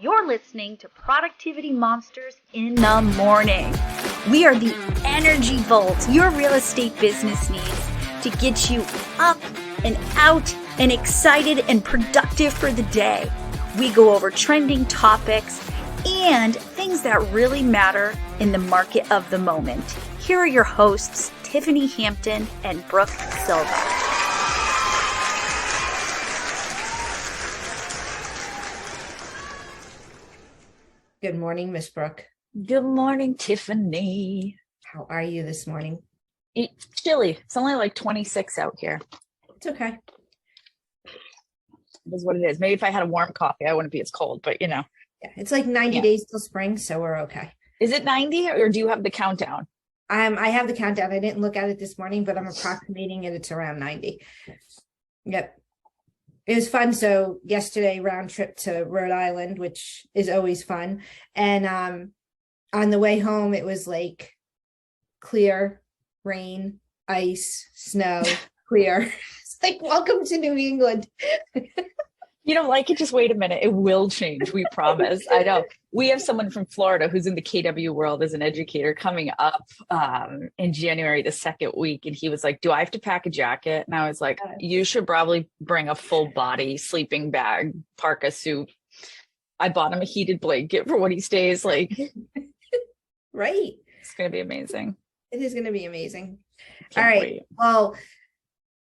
You're listening to Productivity Monsters in the Morning. We are the energy vault your real estate business needs to get you up and out and excited and productive for the day. We go over trending topics and things that really matter in the market of the moment. Here are your hosts, Tiffany Hampton and Brooke Silva. Good morning, Miss Brooke. Good morning, Tiffany. How are you this morning? It's chilly. It's only like 26 out here. It's okay. It is what it is. Maybe if I had a warm coffee, I wouldn't be as cold, but you know. Yeah, it's like 90 days till spring, so we're okay. Is it 90 or do you have the countdown? I have the countdown. I didn't look at it this morning, but I'm approximating it. It's around 90. Yep. It was fun. So yesterday, round trip to Rhode Island, which is always fun. And on the way home, it was like clear, rain, ice, snow, clear. It's like, welcome to New England. You don't like it? Just wait a minute. It will change. We promise. I know. We have someone from Florida who's in the KW world as an educator coming up in January, the second week. And he was like, do I have to pack a jacket? And I was like, you should probably bring a full body sleeping bag, parka suit. I bought him a heated blanket for when he stays. Like, right. It's going to be amazing. It is going to be amazing. Can't All right. wait. Well,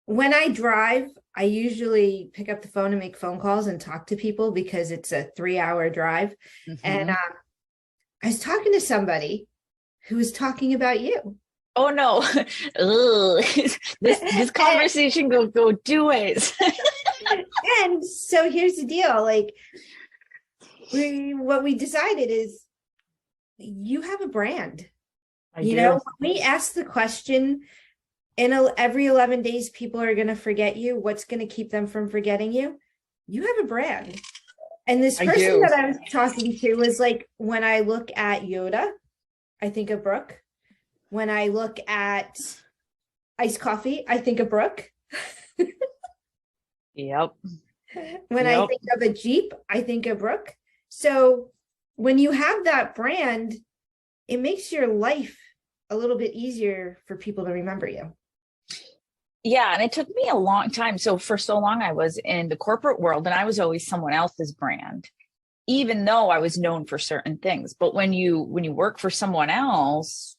when I drive, I usually pick up the phone and make phone calls and talk to people because it's a 3-hour drive. Mhm. And I was talking to somebody who was talking about you. Oh no. this conversation go 2 ways. And so here's the deal. Like what we decided is you have a brand. I you do. know, when we asked the question, every 11 days, people are going to forget you. What's going to keep them from forgetting you? You have a brand. And this person that I was talking to was like, when I look at Yoda, I think of Brooke. When I look at iced coffee, I think of Brooke. Yep. When I think of a Jeep, I think of Brooke. So when you have that brand, it makes your life a little bit easier for people to remember you. Yeah. And it took me a long time. So for so long, I was in the corporate world and I was always someone else's brand, even though I was known for certain things. But when you work for someone else,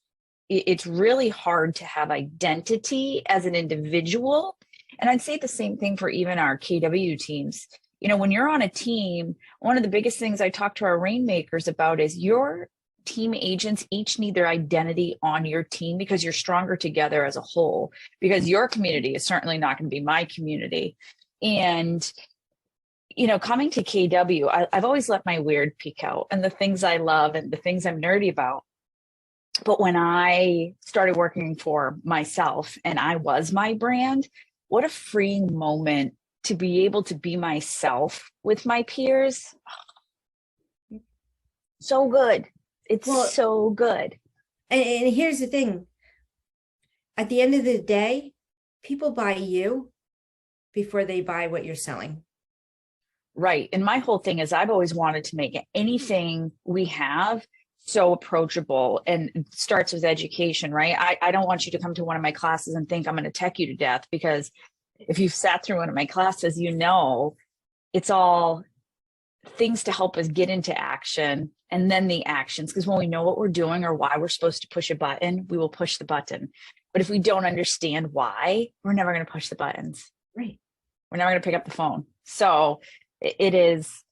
it's really hard to have identity as an individual. And I'd say the same thing for even our KW teams. You know, when you're on a team, one of the biggest things I talk to our rainmakers about is your team agents each need their identity on your team because you're stronger together as a whole, because your community is certainly not going to be my community. And, you know, coming to KW, I've always let my weird peek out and the things I love and the things I'm nerdy about. But when I started working for myself and I was my brand, what a freeing moment to be able to be myself with my peers. So good. It's so good. And here's the thing. At the end of the day, people buy you before they buy what you're selling. Right. And my whole thing is I've always wanted to make anything we have so approachable, and it starts with education, right? I don't want you to come to one of my classes and think I'm going to tech you to death, because if you've sat through one of my classes, you know, it's all things to help us get into action and then the actions. Because when we know what we're doing or why we're supposed to push a button, we will push the button. But if we don't understand why, we're never going to push the buttons. Right. We're never going to pick up the phone. So it is,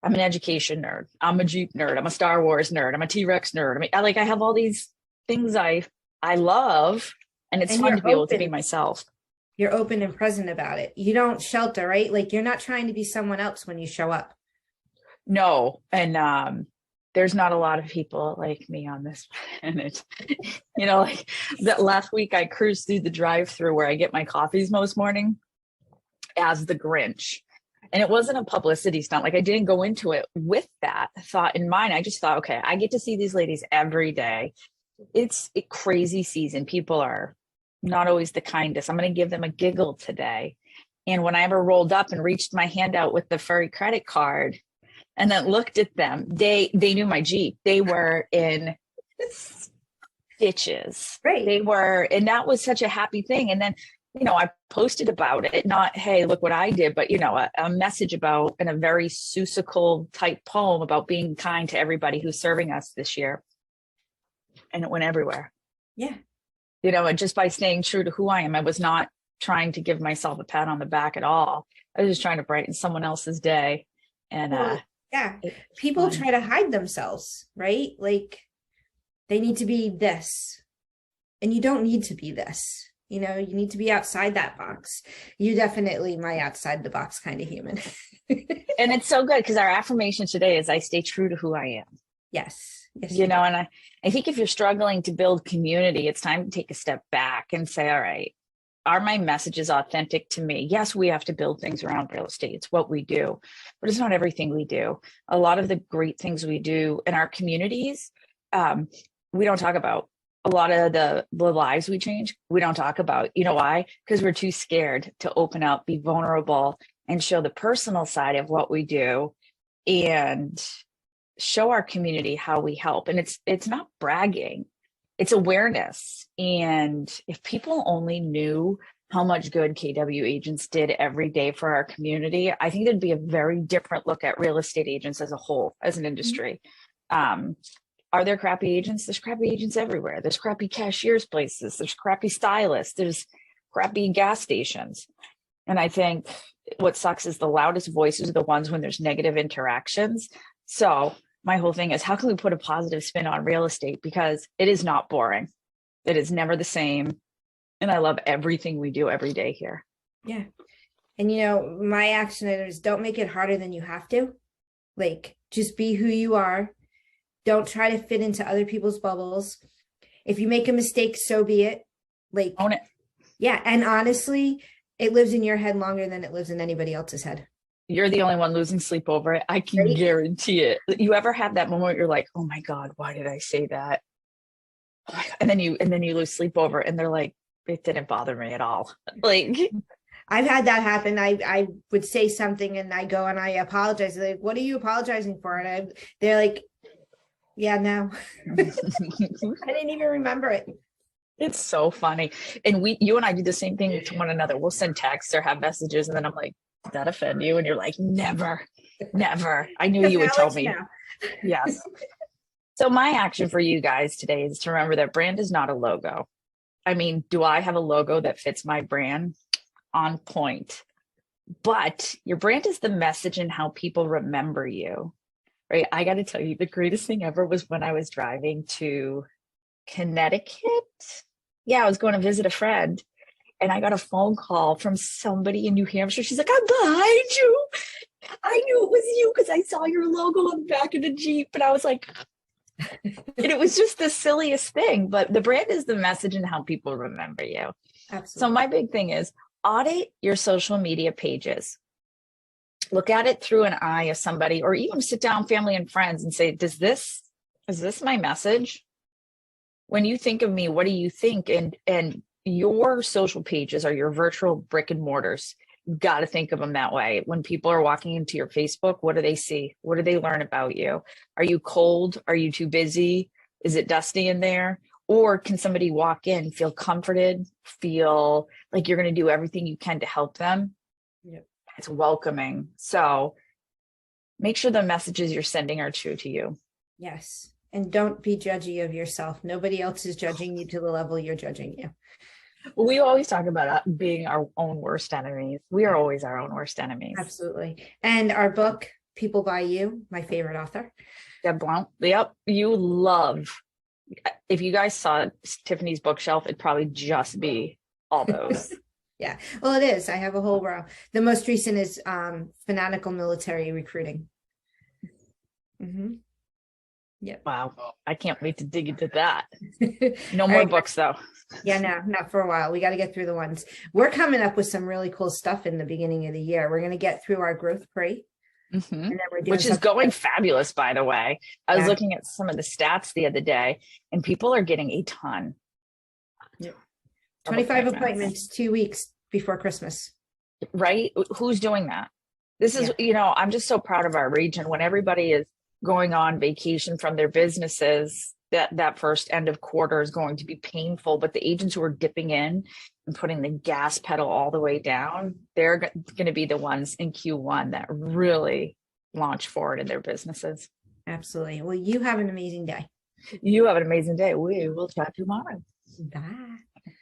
I'm an education nerd. I'm a Jeep nerd. I'm a Star Wars nerd. I'm a T-Rex nerd. I mean, I have all these things I love, and it's fun to be able to be myself. You're open and present about it. You don't shelter, right? Like you're not trying to be someone else when you show up. No. And there's not a lot of people like me on this planet. You know, like that last week I cruised through the drive-through where I get my coffees most morning as the Grinch. And it wasn't a publicity stunt. Like I didn't go into it with that thought in mind. I just thought, okay, I get to see these ladies every day. It's a crazy season. People are not always the kindest. I'm going to give them a giggle today. And when I ever rolled up and reached my hand out with the furry credit card, and then looked at them. They knew my Jeep. They were in stitches. Right. They were, and that was such a happy thing. And then, I posted about it, not, hey, look what I did, but, a message about, in a very Seussical type poem about being kind to everybody who's serving us this year. And it went everywhere. Yeah. And just by staying true to who I am, I was not trying to give myself a pat on the back at all. I was just trying to brighten someone else's day. And yeah, people try to hide themselves, right? Like they need to be this, and you don't need to be this. You need to be outside that box. You're definitely my outside the box kind of human. And it's so good because our affirmation today is I stay true to who I am. Yes. And I think if you're struggling to build community, it's time to take a step back and say, all right, are my messages authentic to me? Yes, we have to build things around real estate. It's what we do, but it's not everything we do. A lot of the great things we do in our communities, we don't talk about. A lot of the lives we change, we don't talk about. You know why? Because we're too scared to open up, be vulnerable, and show the personal side of what we do and show our community how we help. And it's not bragging, it's awareness. And if people only knew how much good KW agents did every day for our community, I think there'd be a very different look at real estate agents as a whole, as an industry. Are there crappy agents? There's crappy agents everywhere. There's crappy cashiers places. There's crappy stylists. There's crappy gas stations. And I think what sucks is the loudest voices are the ones when there's negative interactions. So my whole thing is, how can we put a positive spin on real estate? Because it is not boring. It is never the same. And I love everything we do every day here. Yeah. And my action is don't make it harder than you have to. Like, just be who you are. Don't try to fit into other people's bubbles. If you make a mistake, so be it. Like, own it. Yeah. And honestly, it lives in your head longer than it lives in anybody else's head. You're the only one losing sleep over it. I can guarantee it. You ever have that moment where you're like, oh my God, why did I say that? And then you lose sleep over it, and they're like, it didn't bother me at all. Like, I've had that happen. I would say something and I go and I apologize. They're like, what are you apologizing for? And they're like, yeah, no. I didn't even remember it. It's so funny. And you and I do the same thing to one another. We'll send texts or have messages, and then I'm like, did that offend you? And you're like, never. I knew you would tell me. Yes. So my action for you guys today is to remember that brand is not a logo. I mean, do I have a logo that fits my brand? On point. But your brand is the message and how people remember you. Right. I got to tell you, the greatest thing ever was when I was driving to Connecticut. Yeah, I was going to visit a friend, and I got a phone call from somebody in New Hampshire. She's like, I'm behind you. I knew it was you because I saw your logo on the back of the Jeep. And I was like, and it was just the silliest thing. But the brand is the message and how people remember you. Absolutely. So my big thing is audit your social media pages. Look at it through an eye of somebody, or even sit down, family and friends, and say, is this my message? When you think of me, what do you think? And your social pages are your virtual brick and mortars. You've got to think of them that way. When people are walking into your Facebook, what do they see? What do they learn about you? Are you cold? Are you too busy? Is it dusty in there? Or can somebody walk in, feel comforted, feel like you're going to do everything you can to help them? Yep. It's welcoming. So make sure the messages you're sending are true to you. Yes. And don't be judgy of yourself. Nobody else is judging you to the level you're judging you. We always talk about being our own worst enemies. We are always our own worst enemies. Absolutely. And our book, People by You, my favorite author. Deb Blount. Yep. You love. If you guys saw Tiffany's bookshelf, it'd probably just be all those. Yeah. Well, it is. I have a whole row. The most recent is Fanatical Military Recruiting. Mm-hmm. Yeah. Wow. I can't wait to dig into that. No more books though. Yeah, no, not for a while. We got to get through the ones. We're coming up with some really cool stuff in the beginning of the year. We're going to get through our growth pre. Mm-hmm. And then we're doing which is going fabulous, by the way. I was looking at some of the stats the other day, and people are getting a ton. Yep. 25 appointments 2 weeks before Christmas. Right? Who's doing that? This is, I'm just so proud of our region when everybody is going on vacation from their businesses. That first end of quarter is going to be painful, but the agents who are dipping in and putting the gas pedal all the way down, they're going to be the ones in Q1 that really launch forward in their businesses. Absolutely. Well, you have an amazing day. You have an amazing day. We will chat tomorrow. Bye.